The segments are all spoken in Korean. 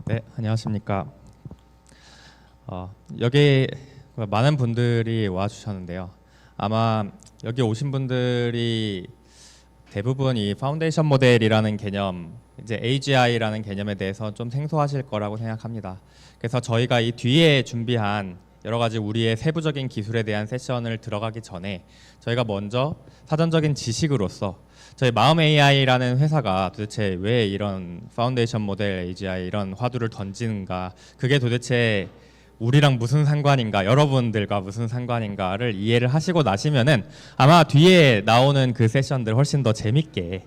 네, 안녕하십니까. 여기 많은 분들이 와주셨는데요. 아마 여기 오신 분들이 대부분 이 파운데이션 모델이라는 개념, 이제 AGI라는 개념에 대해서 좀 생소하실 거라고 생각합니다. 그래서 저희가 이 뒤에 준비한 여러 가지 우리의 세부적인 기술에 대한 세션을 들어가기 전에 저희가 먼저 사전적인 지식으로서 저희 마음 AI라는 회사가 도대체 왜 이런 파운데이션 모델 AGI 이런 화두를 던지는가, 그게 도대체 우리랑 무슨 상관인가, 여러분들과 무슨 상관인가를 이해를 하시고 나시면은 아마 뒤에 나오는 그 세션들 훨씬 더 재밌게,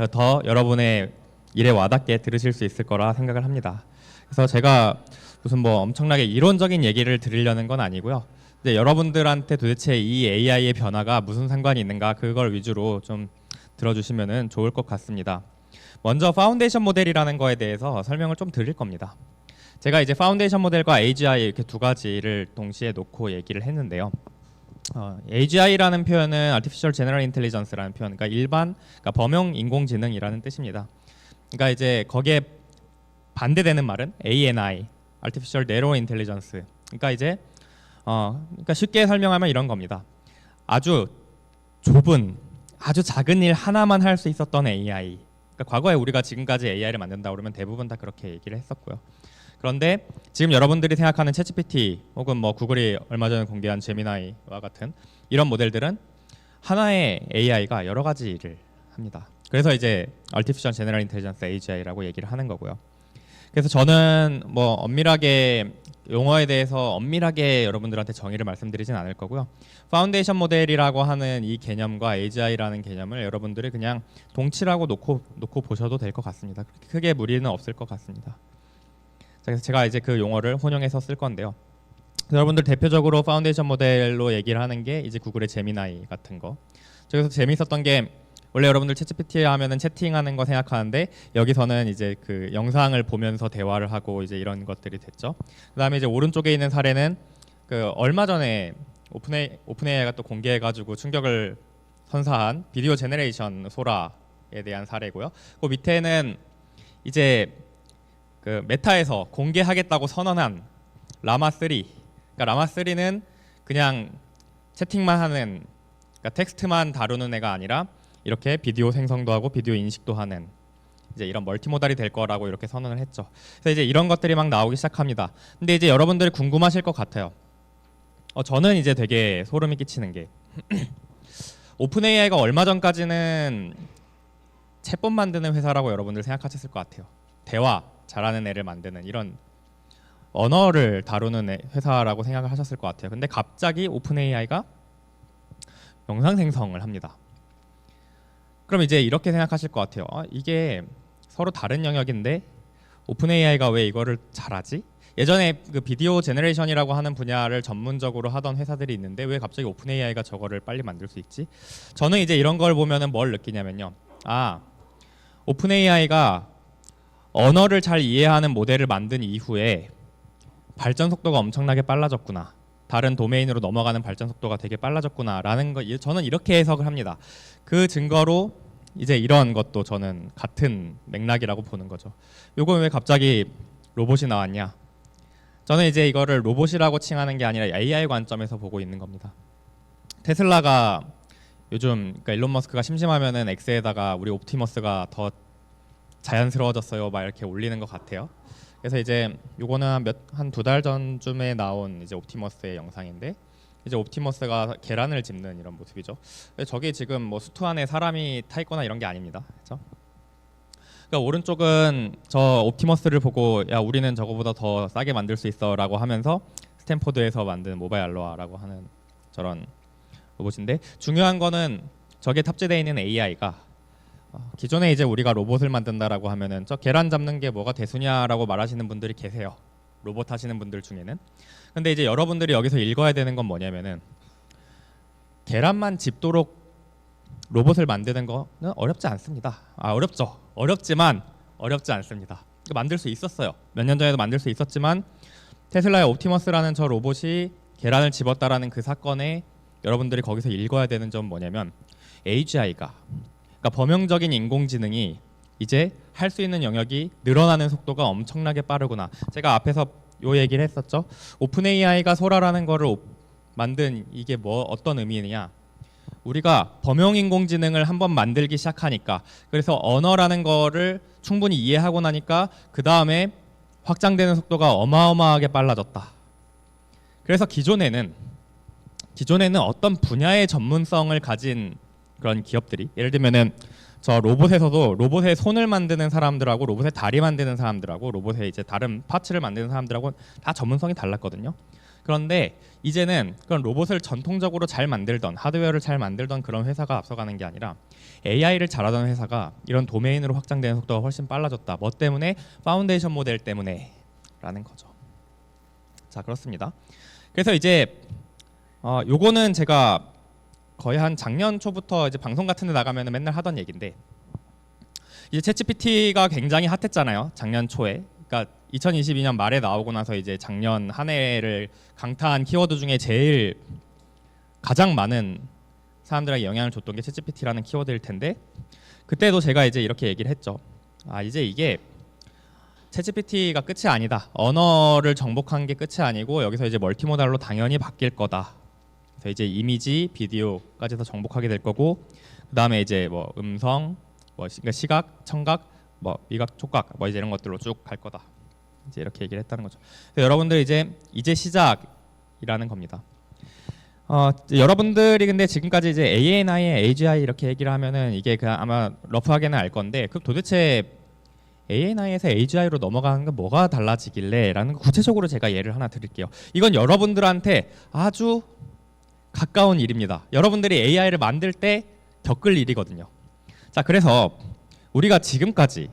더 여러분의 일에 와닿게 들으실 수 있을 거라 생각을 합니다. 그래서 제가 무슨 뭐 엄청나게 이론적인 얘기를 드리려는 건 아니고요. 근데 여러분들한테 도대체 이 AI의 변화가 무슨 상관이 있는가, 그걸 위주로 좀 들어주시면은 좋을 것 같습니다. 먼저 파운데이션 모델이라는 거에 대해서 설명을 좀 드릴 겁니다. 제가 이제 파운데이션 모델과 AGI 이렇게 두 가지를 동시에 놓고 얘기를 했는데요. AGI라는 표현은 Artificial General Intelligence라는 표현, 그러니까 범용 인공지능이라는 뜻입니다. 그러니까 이제 거기에 반대되는 말은 ANI, Artificial Narrow Intelligence. 그러니까 이제 그러니까 쉽게 설명하면 이런 겁니다. 아주 좁은, 아주 작은 일 하나만 할 수 있었던 AI. 그러니까 과거에 우리가 지금까지 AI를 만든다 그러면 대부분 다 그렇게 얘기를 했었고요. 그런데 지금 여러분들이 생각하는 챗GPT 혹은 뭐 구글이 얼마 전에 공개한 제미나이와 같은 이런 모델들은 하나의 AI가 여러 가지 일을 합니다. 그래서 이제 Artificial General Intelligence AGI라고 얘기를 하는 거고요. 그래서 저는 뭐 엄밀하게 용어에 대해서 엄밀하게 여러분들한테 정의를 말씀드리진 않을 거고요. 파운데이션 모델이라고 하는 이 개념과 AGI라는 개념을 여러분들이 그냥 동치라고 놓고 보셔도 될 것 같습니다. 크게 무리는 없을 것 같습니다. 그래서 제가 이제 그 용어를 혼용해서 쓸 건데요. 여러분들 대표적으로 파운데이션 모델로 얘기를 하는 게 이제 구글의 제미나이 같은 거. 저기서 재미있었던 게 원래 여러분들 챗GPT 하면은 채팅하는 거 생각하는데 여기서는 이제 그 영상을 보면서 대화를 하고 이제 이런 것들이 됐죠. 그다음에 이제 오른쪽에 있는 사례는 그 얼마 전에 오픈AI가 또 공개해가지고 충격을 선사한 비디오 제너레이션 소라에 대한 사례고요. 그 밑에는 이제 그 메타에서 공개하겠다고 선언한 라마 3. 그러니까 라마 3는 그냥 채팅만 하는, 그러니까 텍스트만 다루는 애가 아니라 이렇게 비디오 생성도 하고 비디오 인식도 하는 이제 이런 멀티모달이 될 거라고 이렇게 선언을 했죠. 그래서 이제 이런 것들이 막 나오기 시작합니다. 근데 이제 여러분들이 궁금하실 것 같아요. 저는 이제 되게 소름이 끼치는 게 오픈AI가 얼마 전까지는 챗봇 만드는 회사라고 여러분들 생각하셨을 것 같아요. 대화 잘하는 애를 만드는 이런 언어를 다루는 회사라고 생각을 하셨을 것 같아요. 근데 갑자기 오픈AI가 영상 생성을 합니다. 그럼 이제 이렇게 생각하실 것 같아요. 이게 서로 다른 영역인데 오픈AI가 왜 이거를 잘하지? 예전에 그 비디오 제너레이션이라고 하는 분야를 전문적으로 하던 회사들이 있는데 왜 갑자기 오픈AI가 저거를 빨리 만들 수 있지? 저는 이제 이런 걸 보면은 뭘 느끼냐면요. 오픈AI가 언어를 잘 이해하는 모델을 만든 이후에 발전 속도가 엄청나게 빨라졌구나. 다른 도메인으로 넘어가는 발전 속도가 되게 빨라졌구나라는 거, 저는 이렇게 해석을 합니다. 그 증거로 이제 이런 것도 저는 같은 맥락이라고 보는 거죠. 요건 왜 갑자기 로봇이 나왔냐? 저는 이제 이거를 로봇이라고 칭하는 게 아니라 AI 관점에서 보고 있는 겁니다. 테슬라가 요즘 그러니까 일론 머스크가 심심하면은 X에다가 우리 옵티머스가 더 자연스러워졌어요 막 이렇게 올리는 것 같아요. 그래서 이제 요거는 한 두 달 전쯤에 나온 이제 옵티머스의 영상인데 이제 옵티머스가 계란을 짚는 이런 모습이죠. 저게 지금 뭐 수트 안에 사람이 타 있거나 이런 게 아닙니다. 그렇죠? 그러니까 오른쪽은 저 옵티머스를 보고 야 우리는 저거보다 더 싸게 만들 수 있어라고 하면서 스탠포드에서 만든 모바일 알로아라고 하는 저런 로봇인데 중요한 거는 저게 탑재되어 있는 AI가 기존에 이제 우리가 로봇을 만든다라고 하면은 저 계란 잡는 게 뭐가 대수냐라고 말하시는 분들이 계세요. 로봇 하시는 분들 중에는. 근데 이제 여러분들이 여기서 읽어야 되는 건 뭐냐면은 계란만 집도록 로봇을 만드는 거는 어렵지 않습니다. 어렵죠. 어렵지만 어렵지 않습니다. 만들 수 있었어요. 몇 년 전에도 만들 수 있었지만 테슬라의 옵티머스라는 저 로봇이 계란을 집었다라는 그 사건에 여러분들이 거기서 읽어야 되는 점은 뭐냐면 AGI가 그러니까 범용적인 인공지능이 이제 할 수 있는 영역이 늘어나는 속도가 엄청나게 빠르구나. 제가 앞에서 요 얘기를 했었죠. 오픈 AI가 소라라는 거를 만든 이게 뭐 어떤 의미냐? 우리가 범용 인공지능을 한번 만들기 시작하니까, 그래서 언어라는 거를 충분히 이해하고 나니까 그 다음에 확장되는 속도가 어마어마하게 빨라졌다. 그래서 기존에는 어떤 분야의 전문성을 가진 그런 기업들이, 예를 들면은 저 로봇에서도 로봇의 손을 만드는 사람들하고 로봇의 다리 만드는 사람들하고 로봇의 이제 다른 파츠를 만드는 사람들하고 다 전문성이 달랐거든요. 그런데 이제는 그런 로봇을 전통적으로 잘 만들던, 하드웨어를 잘 만들던 그런 회사가 앞서가는 게 아니라 AI를 잘하던 회사가 이런 도메인으로 확장되는 속도가 훨씬 빨라졌다. 뭐 때문에? 파운데이션 모델 때문에 라는 거죠. 자, 그렇습니다. 그래서 이제 요거는 제가 거의 한 작년 초부터 이제 방송 같은 데 나가면 맨날 하던 얘기인데, 이제 챗GPT가 굉장히 핫했잖아요. 작년 초에. 그러니까 2022년 말에 나오고 나서 이제 작년 한 해를 강타한 키워드 중에 제일 가장 많은 사람들에게 영향을 줬던 게 챗GPT라는 키워드일 텐데, 그때도 제가 이제 이렇게 얘기를 했죠. 이제 이게 챗GPT가 끝이 아니다. 언어를 정복한 게 끝이 아니고 여기서 이제 멀티모달로 당연히 바뀔 거다. 그래서 이제 이미지, 비디오까지도 정복하게 될 거고, 그다음에 이제 뭐 음성, 뭐 시각, 청각, 뭐 미각, 촉각, 뭐 이제 이런 것들로 쭉 갈 거다. 이제 이렇게 얘기를 했다는 거죠. 여러분들 이제 시작이라는 겁니다. 여러분들이 근데 지금까지 이제 ANI, AGI 이렇게 얘기를 하면은 이게 그냥 아마 러프하게는 알 건데, 그 도대체 ANI에서 AGI로 넘어가는 건 뭐가 달라지길래 라는 거 구체적으로 제가 예를 하나 드릴게요. 이건 여러분들한테 아주 가까운 일입니다. 여러분들이 AI를 만들 때 겪을 일이거든요. 자, 그래서 우리가 지금까지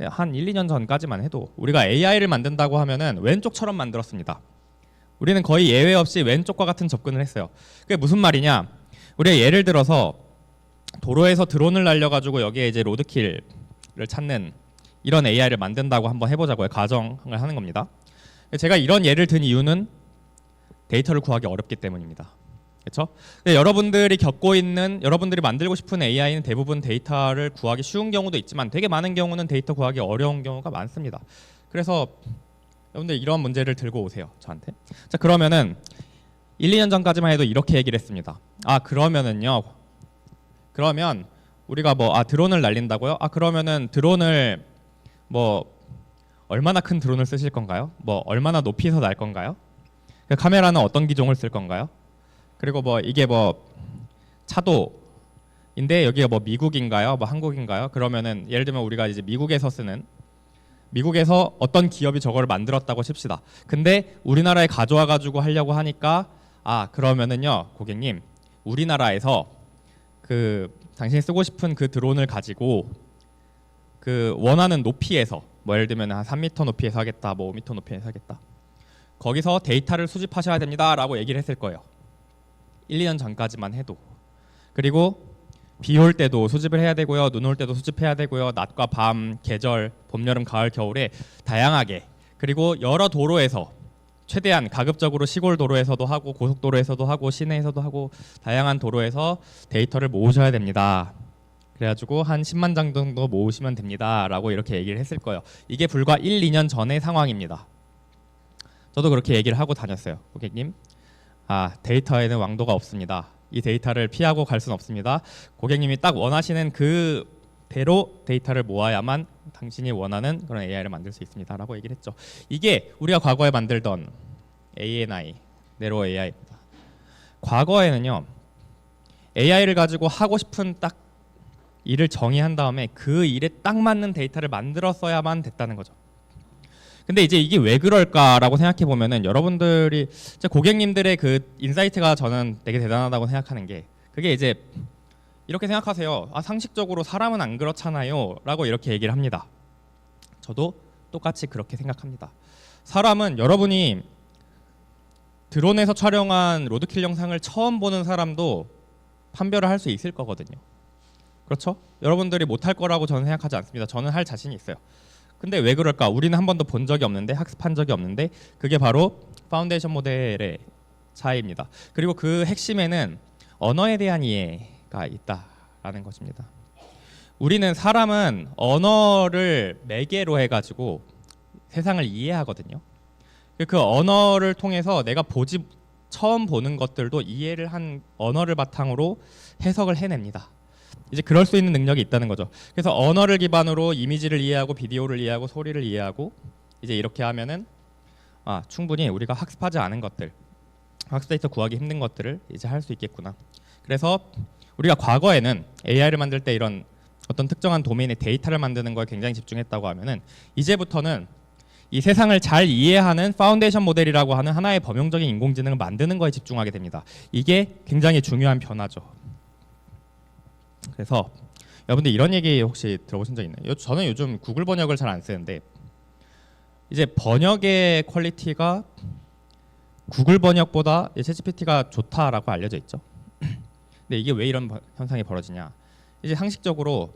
한 1, 2년 전까지만 해도 우리가 AI를 만든다고 하면은 왼쪽처럼 만들었습니다. 우리는 거의 예외 없이 왼쪽과 같은 접근을 했어요. 그게 무슨 말이냐? 우리가 예를 들어서 도로에서 드론을 날려가지고 여기에 이제 로드킬을 찾는 이런 AI를 만든다고 한번 해보자고요. 가정을 하는 겁니다. 제가 이런 예를 든 이유는 데이터를 구하기 어렵기 때문입니다. 그렇죠? 여러분들이 만들고 싶은 AI는 대부분 데이터를 구하기 쉬운 경우도 있지만 되게 많은 경우는 데이터 구하기 어려운 경우가 많습니다. 그래서 여러분들 이런 문제를 들고 오세요, 저한테. 자, 그러면은 1, 2년 전까지만 해도 이렇게 얘기를 했습니다. 그러면 우리가 드론을 날린다고요? 그러면은 드론을 얼마나 큰 드론을 쓰실 건가요? 얼마나 높이에서 날 건가요? 카메라는 어떤 기종을 쓸 건가요? 그리고 이게 차도인데 여기가 미국인가요? 한국인가요? 그러면은 예를 들면 우리가 이제 미국에서 어떤 기업이 저거를 만들었다고 칩시다. 근데 우리나라에 가져와 가지고 하려고 하니까 그러면은요, 고객님, 우리나라에서 당신이 쓰고 싶은 그 드론을 가지고 원하는 높이에서 예를 들면 한 3m 높이에서 하겠다, 5m 높이에서 하겠다. 거기서 데이터를 수집하셔야 됩니다라고 얘기를 했을 거예요. 1, 2년 전까지만 해도. 그리고 비 올 때도 수집을 해야 되고요. 눈 올 때도 수집해야 되고요. 낮과 밤, 계절, 봄, 여름, 가을, 겨울에 다양하게, 그리고 여러 도로에서 최대한 가급적으로 시골 도로에서도 하고 고속도로에서도 하고 시내에서도 하고 다양한 도로에서 데이터를 모으셔야 됩니다. 그래가지고 한 10만 장 정도 모으시면 됩니다 라고 이렇게 얘기를 했을 거예요. 이게 불과 1, 2년 전의 상황입니다. 저도 그렇게 얘기를 하고 다녔어요. 고객님, 데이터에는 왕도가 없습니다. 이 데이터를 피하고 갈 수는 없습니다. 고객님이 딱 원하시는 그대로 데이터를 모아야만 당신이 원하는 그런 AI를 만들 수 있습니다 라고 얘기를 했죠. 이게 우리가 과거에 만들던 ANI, 네로 AI입니다. 과거에는요, AI를 가지고 하고 싶은 딱 일을 정의한 다음에 그 일에 딱 맞는 데이터를 만들었어야만 됐다는 거죠. 근데 이제 이게 왜 그럴까라고 생각해 보면은 여러분들이 고객님들의 그 인사이트가 저는 되게 대단하다고 생각하는 게, 그게 이제 이렇게 생각하세요. 상식적으로 사람은 안 그렇잖아요 라고 이렇게 얘기를 합니다. 저도 똑같이 그렇게 생각합니다. 사람은, 여러분이 드론에서 촬영한 로드킬 영상을 처음 보는 사람도 판별을 할 수 있을 거거든요. 그렇죠? 여러분들이 못할 거라고 저는 생각하지 않습니다. 저는 할 자신이 있어요. 근데 왜 그럴까? 우리는 한 번도 본 적이 없는데, 학습한 적이 없는데, 그게 바로 파운데이션 모델의 차이입니다. 그리고 그 핵심에는 언어에 대한 이해가 있다라는 것입니다. 우리는 사람은 언어를 매개로 해가지고 세상을 이해하거든요. 그 언어를 통해서 내가 처음 보는 것들도 이해를 한 언어를 바탕으로 해석을 해냅니다. 이제 그럴 수 있는 능력이 있다는 거죠. 그래서 언어를 기반으로 이미지를 이해하고 비디오를 이해하고 소리를 이해하고 이제 이렇게 하면은 충분히 우리가 학습하지 않은 것들, 학습 데이터 구하기 힘든 것들을 이제 할 수 있겠구나. 그래서 우리가 과거에는 AI를 만들 때 이런 어떤 특정한 도메인의 데이터를 만드는 거에 굉장히 집중했다고 하면은 이제부터는 이 세상을 잘 이해하는 파운데이션 모델이라고 하는 하나의 범용적인 인공지능을 만드는 거에 집중하게 됩니다. 이게 굉장히 중요한 변화죠. 그래서 여러분들 이런 얘기 혹시 들어보신 적 있나요? 저는 요즘 구글 번역을 잘 안 쓰는데 이제 번역의 퀄리티가 구글 번역보다 챗GPT가 좋다라고 알려져 있죠. 근데 이게 왜 이런 현상이 벌어지냐? 이제 상식적으로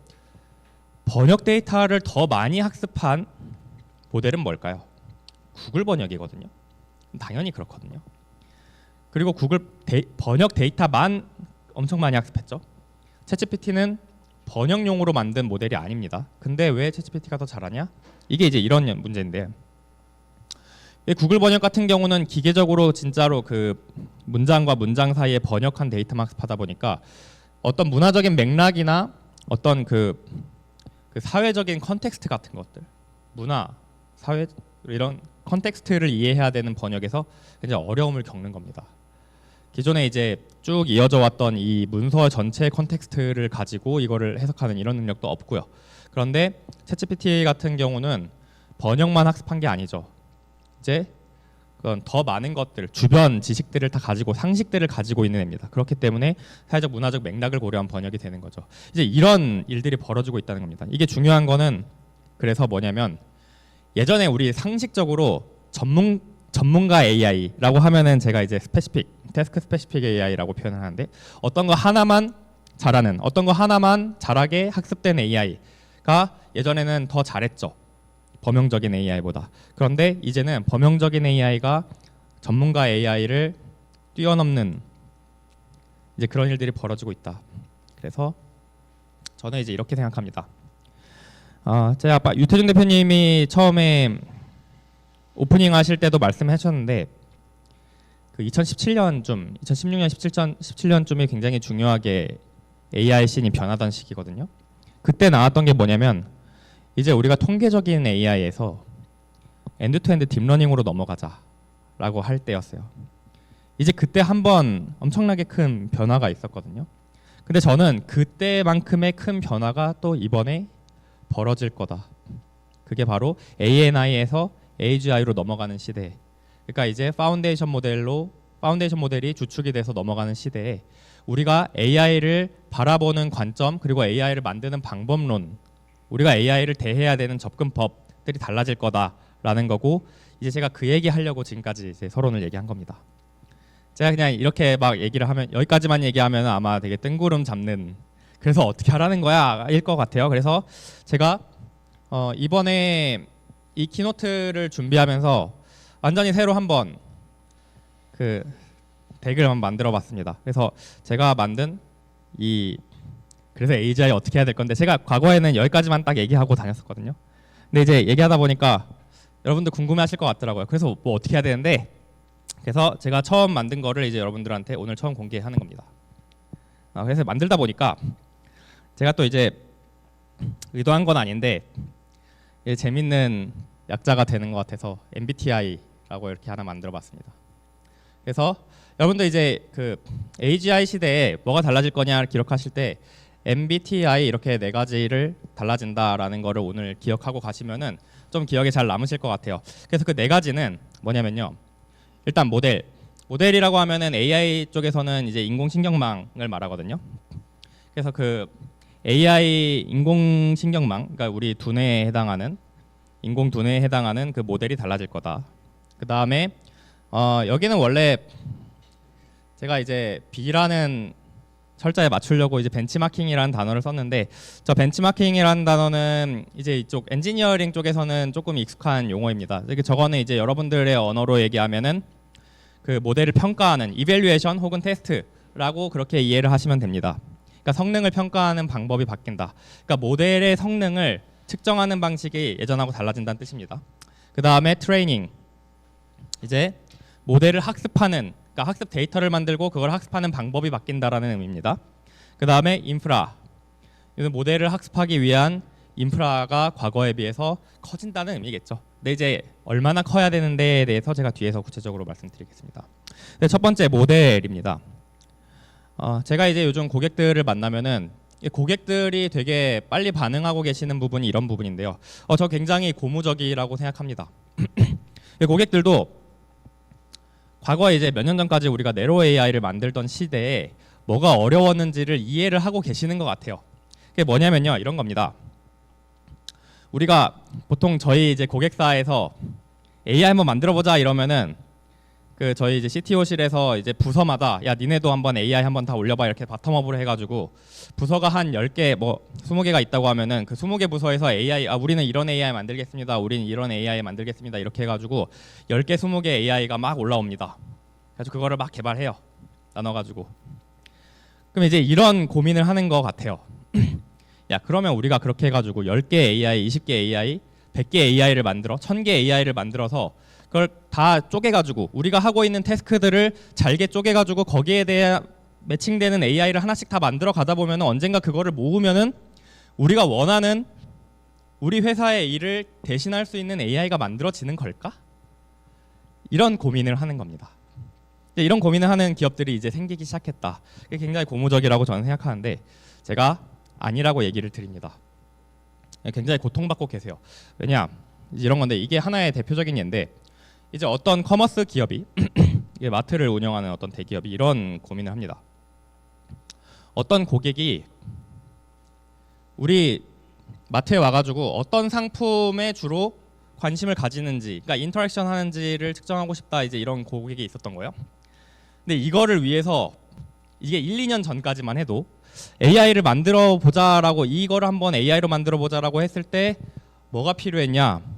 번역 데이터를 더 많이 학습한 모델은 뭘까요? 구글 번역이거든요. 당연히 그렇거든요. 그리고 구글 번역 데이터만 엄청 많이 학습했죠. 챗GPT는 번역용으로 만든 모델이 아닙니다. 근데 왜 챗GPT가 더 잘하냐? 이게 이제 이런 문제인데 구글 번역 같은 경우는 기계적으로 진짜로 그 문장과 문장 사이에 번역한 데이터만 학습하다 보니까 어떤 문화적인 맥락이나 어떤 그 사회적인 컨텍스트 같은 것들, 문화, 사회 이런 컨텍스트를 이해해야 되는 번역에서 굉장히 어려움을 겪는 겁니다. 기존에 이제 쭉 이어져 왔던 이 문서 전체의 컨텍스트를 가지고 이거를 해석하는 이런 능력도 없고요. 그런데 챗GPT 같은 경우는 번역만 학습한 게 아니죠. 이제 그건 더 많은 것들, 주변 지식들을 다 가지고 상식들을 가지고 있는 애입니다. 그렇기 때문에 사회적 문화적 맥락을 고려한 번역이 되는 거죠. 이제 이런 일들이 벌어지고 있다는 겁니다. 이게 중요한 거는 그래서 뭐냐면 예전에 우리 상식적으로 전문가 AI라고 하면은 제가 이제 태스크 스페시픽 AI라고 표현을 하는데 어떤 거 하나만 잘하는, 어떤 거 하나만 잘하게 학습된 AI가 예전에는 더 잘했죠. 범용적인 AI보다. 그런데 이제는 범용적인 AI가 전문가 AI를 뛰어넘는 이제 그런 일들이 벌어지고 있다. 그래서 저는 이제 이렇게 생각합니다. 제가 아까 유태준 대표님이 처음에 오프닝 하실 때도 말씀하셨는데 그 2016년, 17년쯤이 굉장히 중요하게 AI 씬이 변하던 시기거든요. 그때 나왔던 게 뭐냐면 이제 우리가 통계적인 AI에서 엔드투엔드 딥러닝으로 넘어가자라고 할 때였어요. 이제 그때 한번 엄청나게 큰 변화가 있었거든요. 근데 저는 그때만큼의 큰 변화가 또 이번에 벌어질 거다. 그게 바로 ANI에서 AGI로 넘어가는 시대. 그러니까 이제 파운데이션 모델이 주축이 돼서 넘어가는 시대에 우리가 AI를 바라보는 관점 그리고 AI를 만드는 방법론, 우리가 AI를 대해야 되는 접근법들이 달라질 거다라는 거고 이제 제가 그 얘기 하려고 지금까지 이제 서론을 얘기한 겁니다. 제가 그냥 이렇게 막 얘기를 하면 여기까지만 얘기하면 아마 되게 뜬구름 잡는 그래서 어떻게 하라는 거야 일 것 같아요. 그래서 제가 이번에 이 키노트를 준비하면서 완전히 새로 한번 그 덱을 한번 만들어 봤습니다. 그래서 제가 만든 그래서 AGI 어떻게 해야 될 건데 제가 과거에는 여기까지만 딱 얘기하고 다녔었거든요. 근데 이제 얘기하다 보니까 여러분들 궁금해하실 것 같더라고요. 그래서 뭐 어떻게 해야 되는데 그래서 제가 처음 만든 거를 이제 여러분들한테 오늘 처음 공개하는 겁니다. 그래서 만들다 보니까 제가 또 이제 의도한 건 아닌데 재밌는 약자가 되는 것 같아서 MBTI라고 이렇게 하나 만들어봤습니다. 그래서 여러분들 이제 그 AGI 시대에 뭐가 달라질 거냐 기록하실 때 MBTI 이렇게 4가지를 달라진다라는 거를 오늘 기억하고 가시면은 좀 기억에 잘 남으실 것 같아요. 그래서 그 4가지는 뭐냐면요. 일단 모델이라고 하면은 AI 쪽에서는 이제 인공신경망을 말하거든요. 그래서 그 AI 인공신경망, 그러니까 우리 두뇌에 해당하는 인공 두뇌에 해당하는 그 모델이 달라질 거다. 그 다음에 여기는 원래 제가 이제 B라는 철자에 맞추려고 이제 벤치마킹이라는 단어를 썼는데 저 벤치마킹이라는 단어는 이제 이쪽 엔지니어링 쪽에서는 조금 익숙한 용어입니다. 저거는 이제 여러분들의 언어로 얘기하면은 그 모델을 평가하는 이밸류에이션 혹은 테스트라고 그렇게 이해를 하시면 됩니다. 그러니까 성능을 평가하는 방법이 바뀐다. 그러니까 모델의 성능을 측정하는 방식이 예전하고 달라진다는 뜻입니다. 그 다음에 트레이닝, 이제 모델을 학습하는, 그러니까 학습 데이터를 만들고 그걸 학습하는 방법이 바뀐다라는 의미입니다. 그 다음에 인프라, 이는 모델을 학습하기 위한 인프라가 과거에 비해서 커진다는 의미겠죠. 근데 이제 얼마나 커야 되는데에 대해서 제가 뒤에서 구체적으로 말씀드리겠습니다. 네, 첫 번째 모델입니다. 제가 이제 요즘 고객들을 만나면은 고객들이 되게 빨리 반응하고 계시는 부분이 이런 부분인데요. 저 굉장히 고무적이라고 생각합니다. 고객들도 과거에 이제 몇 년 전까지 우리가 네로 AI를 만들던 시대에 뭐가 어려웠는지를 이해를 하고 계시는 것 같아요. 그게 뭐냐면요, 이런 겁니다. 우리가 보통 저희 이제 고객사에서 AI 한번 만들어보자 이러면은 그 저희 이제 CTO실에서 이제 부서마다 야 니네도 한번 AI 한번 다 올려봐 이렇게 바텀업으로 해가지고 부서가 한 10개 뭐 20개가 있다고 하면은 그 20개 부서에서 AI 우리는 이런 AI 만들겠습니다. 우리는 이런 AI 만들겠습니다. 이렇게 해가지고 10개 20개 AI가 막 올라옵니다. 그래서 그거를 막 개발해요. 나눠가지고. 그럼 이제 이런 고민을 하는 것 같아요. 야 그러면 우리가 그렇게 해가지고 10개 AI, 20개 AI, 100개 AI를 만들어 1000개 AI를 만들어서 그걸 다 쪼개가지고 우리가 하고 있는 태스크들을 잘게 쪼개가지고 거기에 대해 매칭되는 AI를 하나씩 다 만들어 가다 보면 언젠가 그거를 모으면은 우리가 원하는 우리 회사의 일을 대신할 수 있는 AI가 만들어지는 걸까? 이런 고민을 하는 겁니다. 이런 고민을 하는 기업들이 이제 생기기 시작했다. 그게 굉장히 고무적이라고 저는 생각하는데 제가 아니라고 얘기를 드립니다. 굉장히 고통받고 계세요. 왜냐? 이런 건데 이게 하나의 대표적인 예인데 이제 어떤 커머스 기업이 이게 마트를 운영하는 어떤 대기업이 이런 고민을 합니다. 어떤 고객이 우리 마트에 와가지고 어떤 상품에 주로 관심을 가지는지, 그러니까 인터랙션 하는지를 측정하고 싶다 이제 이런 고객이 있었던 거예요. 근데 이거를 위해서 이게 1, 2년 전까지만 해도 AI를 만들어 보자라고 이거를 한번 AI로 만들어 보자라고 했을 때 뭐가 필요했냐?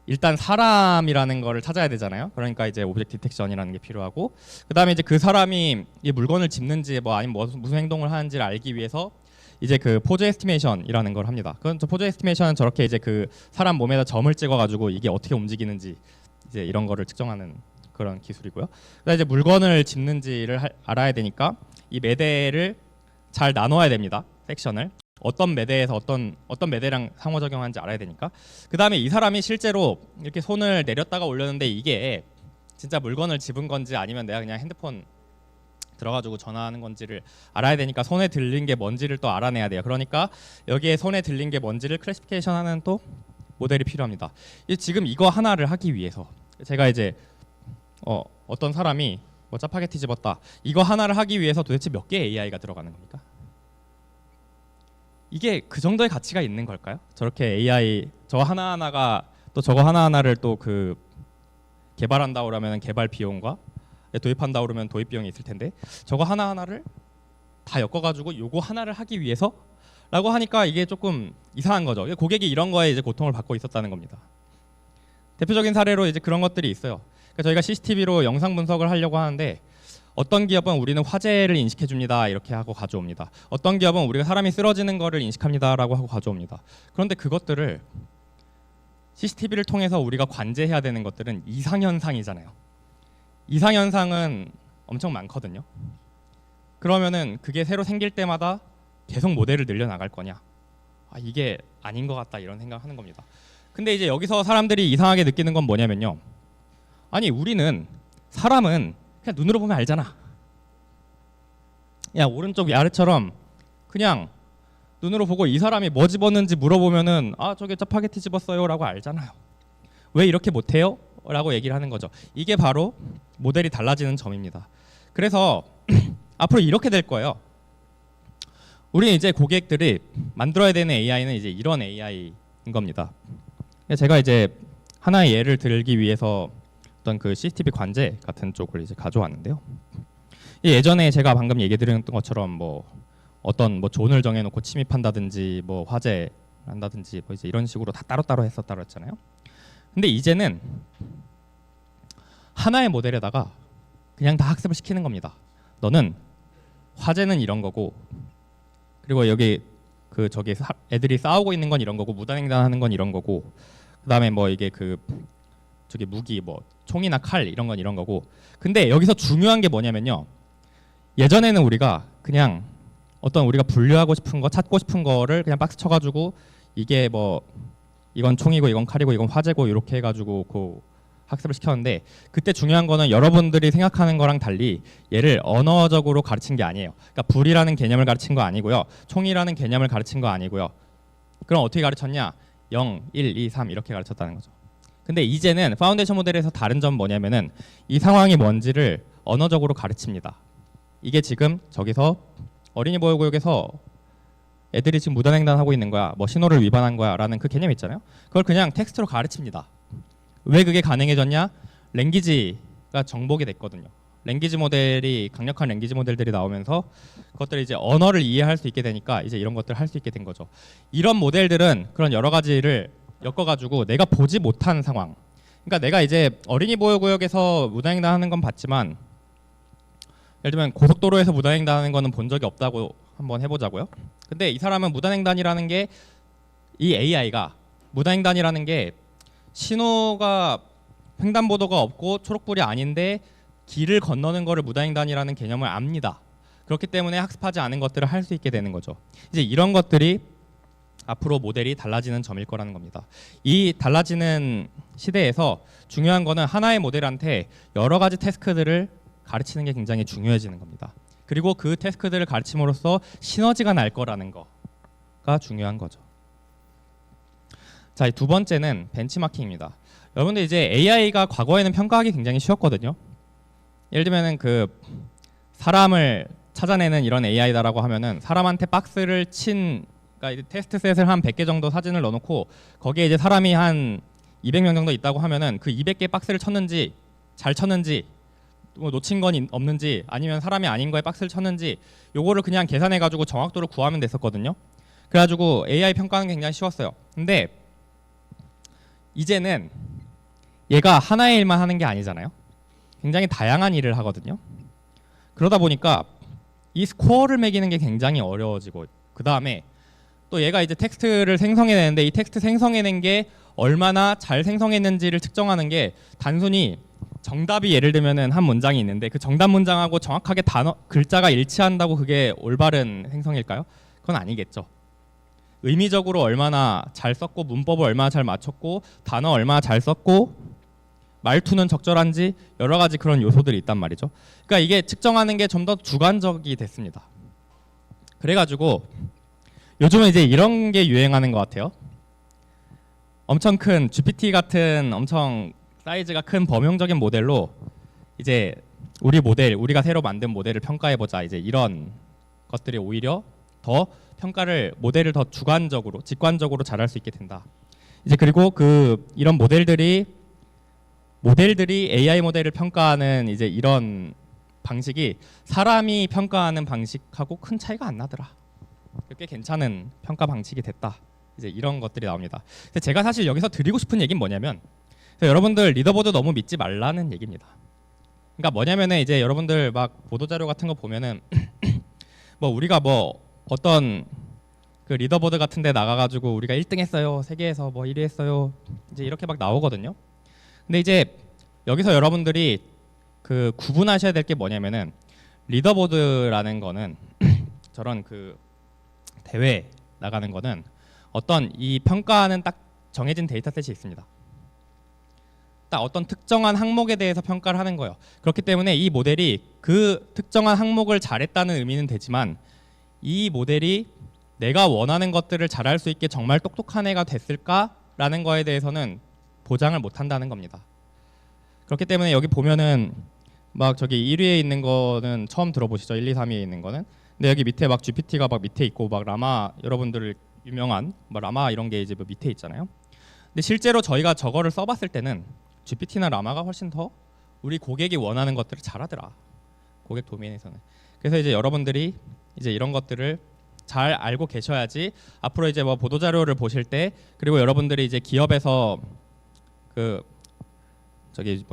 일단 사람이라는 거를 찾아야 되잖아요. 그러니까 이제 오브젝트 디텍션이라는 게 필요하고 그다음에 이제 그 사람이 이 물건을 집는지 뭐 아니면 무슨 행동을 하는지를 알기 위해서 이제 그 포즈 에스티메이션이라는 걸 합니다. 그건 저 포즈 에스티메이션은 저렇게 이제 그 사람 몸에다 점을 찍어 가지고 이게 어떻게 움직이는지 이제 이런 거를 측정하는 그런 기술이고요. 그다음에 이제 물건을 집는지를 알아야 되니까 이 매대를 잘 나눠야 됩니다. 섹션을. 어떤 매대에서 어떤 매대랑 상호작용하는지 알아야 되니까. 그 다음에 이 사람이 실제로 이렇게 손을 내렸다가 올렸는데 이게 진짜 물건을 집은 건지 아니면 내가 그냥 핸드폰 들어가지고 전화하는 건지를 알아야 되니까 손에 들린 게 뭔지를 또 알아내야 돼요. 그러니까 여기에 손에 들린 게 뭔지를 클래시피케이션하는 또 모델이 필요합니다. 지금 이거 하나를 하기 위해서 제가 이제 어떤 사람이 뭐 짜파게티 집었다. 이거 하나를 하기 위해서 도대체 몇 개의 AI가 들어가는 겁니까? 이게 그 정도의 가치가 있는 걸까요? 저렇게 AI 저 하나하나가 또 저거 하나하나를 또 그 개발한다 그러면 개발 비용과 도입한다 그러면 도입 비용이 있을 텐데 저거 하나하나를 다 엮어가지고 요거 하나를 하기 위해서라고 하니까 이게 조금 이상한 거죠. 고객이 이런 거에 이제 고통을 받고 있었다는 겁니다. 대표적인 사례로 이제 그런 것들이 있어요. 그러니까 저희가 CCTV로 영상 분석을 하려고 하는데 어떤 기업은 우리는 화재를 인식해 줍니다 이렇게 하고 가져옵니다. 어떤 기업은 우리가 사람이 쓰러지는 거를 인식합니다라고 하고 가져옵니다. 그런데 그것들을 CCTV를 통해서 우리가 관제해야 되는 것들은 이상현상이잖아요. 이상현상은 엄청 많거든요. 그러면은 그게 새로 생길 때마다 계속 모델을 늘려나갈 거냐? 이게 아닌 것 같다 이런 생각하는 겁니다. 근데 이제 여기서 사람들이 이상하게 느끼는 건 뭐냐면요. 아니 우리는 사람은 그냥 눈으로 보면 알잖아. 야 오른쪽 아래처럼 그냥 눈으로 보고 이 사람이 뭐 집었는지 물어보면은 저게 짜파게티 집었어요 라고 알잖아요. 왜 이렇게 못해요? 라고 얘기를 하는 거죠. 이게 바로 모델이 달라지는 점입니다. 그래서 앞으로 이렇게 될 거예요. 우리 이제 고객들이 만들어야 되는 AI는 이제 이런 AI인 겁니다. 제가 이제 하나의 예를 들기 위해서 어떤 그 CCTV 관제 같은 쪽을 이제 가져왔는데요. 예전에 제가 방금 얘기 드렸던 것처럼 뭐 어떤 뭐 존을 정해놓고 침입한다든지 뭐 화재 한다든지 뭐 이제 이런 식으로 다 따로따로 했었다고 했잖아요. 근데 이제는 하나의 모델에다가 그냥 다 학습을 시키는 겁니다. 너는 화제는 이런 거고, 그리고 여기 그 저기 애들이 싸우고 있는 건 이런 거고, 무단횡단하는 건 이런 거고, 그다음에 뭐 이게 그 저기 무기 뭐 총이나 칼 이런 건 이런 거고. 근데 여기서 중요한 게 뭐냐면요, 예전에는 우리가 그냥 어떤 우리가 분류하고 싶은 거, 찾고 싶은 거를 그냥 박스 쳐가지고 이게 뭐 이건 총이고 이건 칼이고 이건 화재고 이렇게 해가지고 그 학습을 시켰는데, 그때 중요한 거는 여러분들이 생각하는 거랑 달리 얘를 언어적으로 가르친 게 아니에요. 그러니까 불이라는 개념을 가르친 거 아니고요, 총이라는 개념을 가르친 거 아니고요. 그럼 어떻게 가르쳤냐? 0, 1, 2, 3 이렇게 가르쳤다는 거죠. 근데 이제는 파운데이션 모델에서 다른 점 뭐냐면은 이 상황이 뭔지를 언어적으로 가르칩니다. 이게 지금 저기서 어린이 보호구역에서 애들이 지금 무단횡단하고 있는 거야, 뭐 신호를 위반한 거야 라는 그 개념 있잖아요. 그걸 그냥 텍스트로 가르칩니다. 왜 그게 가능해졌냐? 랭귀지가 정복이 됐거든요. 랭귀지 모델이, 강력한 랭귀지 모델들이 나오면서 그것들이 이제 언어를 이해할 수 있게 되니까 이제 이런 것들을 할 수 있게 된 거죠. 이런 모델들은 그런 여러 가지를 엮어가지고 내가 보지 못한 상황, 그러니까 내가 이제 어린이 보호구역에서 무단횡단하는 건 봤지만, 예를 들면 고속도로에서 무단횡단하는 거는 본 적이 없다고 한번 해보자고요. 근데 이 사람은 무단횡단이라는 게, 이 AI가 무단횡단이라는 게 신호가 횡단보도가 없고 초록불이 아닌데 길을 건너는 거를 무단횡단이라는 개념을 압니다. 그렇기 때문에 학습하지 않은 것들을 할 수 있게 되는 거죠. 이제 이런 것들이 앞으로 모델이 달라지는 점일 거라는 겁니다. 이 달라지는 시대에서 중요한 거는 하나의 모델한테 여러 가지 태스크들을 가르치는 게 굉장히 중요해지는 겁니다. 그리고 그 태스크들을 가르침으로써 시너지가 날 거라는 거가 중요한 거죠. 자, 두 번째는 벤치마킹입니다. 여러분들 이제 AI가 과거에는 평가하기 굉장히 쉬웠거든요. 예를 들면은 그 사람을 찾아내는 이런 AI다라고 하면은 사람한테 박스를 친, 그러니까 테스트 셋을 한 100개 정도 사진을 넣어놓고 거기에 이제 사람이 한 200명 정도 있다고 하면은 그 200개 박스를 쳤는지 잘 쳤는지 뭐 놓친 건 없는지 아니면 사람이 아닌 거에 박스를 쳤는지 요거를 그냥 계산해가지고 정확도를 구하면 됐었거든요. 그래가지고 AI 평가하는 게 굉장히 쉬웠어요. 근데 이제는 얘가 하나의 일만 하는 게 아니잖아요. 굉장히 다양한 일을 하거든요. 그러다 보니까 이 스코어를 매기는 게 굉장히 어려워지고, 그 다음에 또 얘가 이제 텍스트를 생성해내는데 이 텍스트 생성해낸 게 얼마나 잘 생성했는지를 측정하는 게 단순히 정답이 예를 들면은 한 문장이 있는데 그 정답 문장하고 정확하게 단어 글자가 일치한다고 그게 올바른 생성일까요? 그건 아니겠죠. 의미적으로 얼마나 잘 썼고 문법을 얼마나 잘 맞췄고 단어 얼마나 잘 썼고 말투는 적절한지 여러 가지 그런 요소들이 있단 말이죠. 그러니까 이게 측정하는 게 좀 더 주관적이 됐습니다. 그래가지고 요즘은 이제 이런 게 유행하는 것 같아요. 엄청 큰 GPT 같은 엄청 사이즈가 큰 범용적인 모델로 이제 우리가 새로 만든 모델을 평가해보자, 이제 이런 것들이 오히려 더 평가를, 모델을 더 주관적으로, 직관적으로 잘할 수 있게 된다. 이제 그리고 이런 모델들이 AI 모델을 평가하는 이제 이런 방식이 사람이 평가하는 방식하고 큰 차이가 안 나더라. 꽤 괜찮은 평가 방식이 됐다. 이제 이런 것들이 나옵니다. 근데 제가 사실 여기서 드리고 싶은 얘기는 뭐냐면, 여러분들 리더보드 너무 믿지 말라는 얘기입니다. 그러니까 뭐냐면은 이제 여러분들 막 보도자료 같은 거 보면은 뭐 우리가 뭐 어떤 그 리더보드 같은 데 나가가지고 우리가 1등 했어요, 세계에서 뭐 1위 했어요, 이제 이렇게 막 나오거든요. 근데 이제 여기서 여러분들이 그 구분하셔야 될 게 뭐냐면은, 리더보드라는 거는 저런 그 대회 나가는 거는 어떤 이 평가하는 딱 정해진 데이터셋이 있습니다. 딱 어떤 특정한 항목에 대해서 평가를 하는 거예요. 그렇기 때문에 이 모델이 그 특정한 항목을 잘했다는 의미는 되지만 이 모델이 내가 원하는 것들을 잘할 수 있게 정말 똑똑한 애가 됐을까라는 거에 대해서는 보장을 못 한다는 겁니다. 그렇기 때문에 여기 보면은 막 저기 1위에 있는 거는 처음 들어보시죠? 1, 2, 3위에 있는 거는. 근데 여기 밑에 막 GPT가 막 밑에 있고 막 라마, 여러분들 유명한 뭐 라마 이런 게 이제 뭐 밑에 있잖아요. 근데 실제로 저희가 저거를 써봤을 때는 GPT나 라마가 훨씬 더 우리 고객이 원하는 것들을 잘하더라, 고객 도메인에서는. 그래서 이제 여러분들이 이제 이런 것들을 잘 알고 계셔야지 앞으로 이제 뭐 보도자료를 보실 때, 그리고 여러분들이 이제 기업에서 그 저기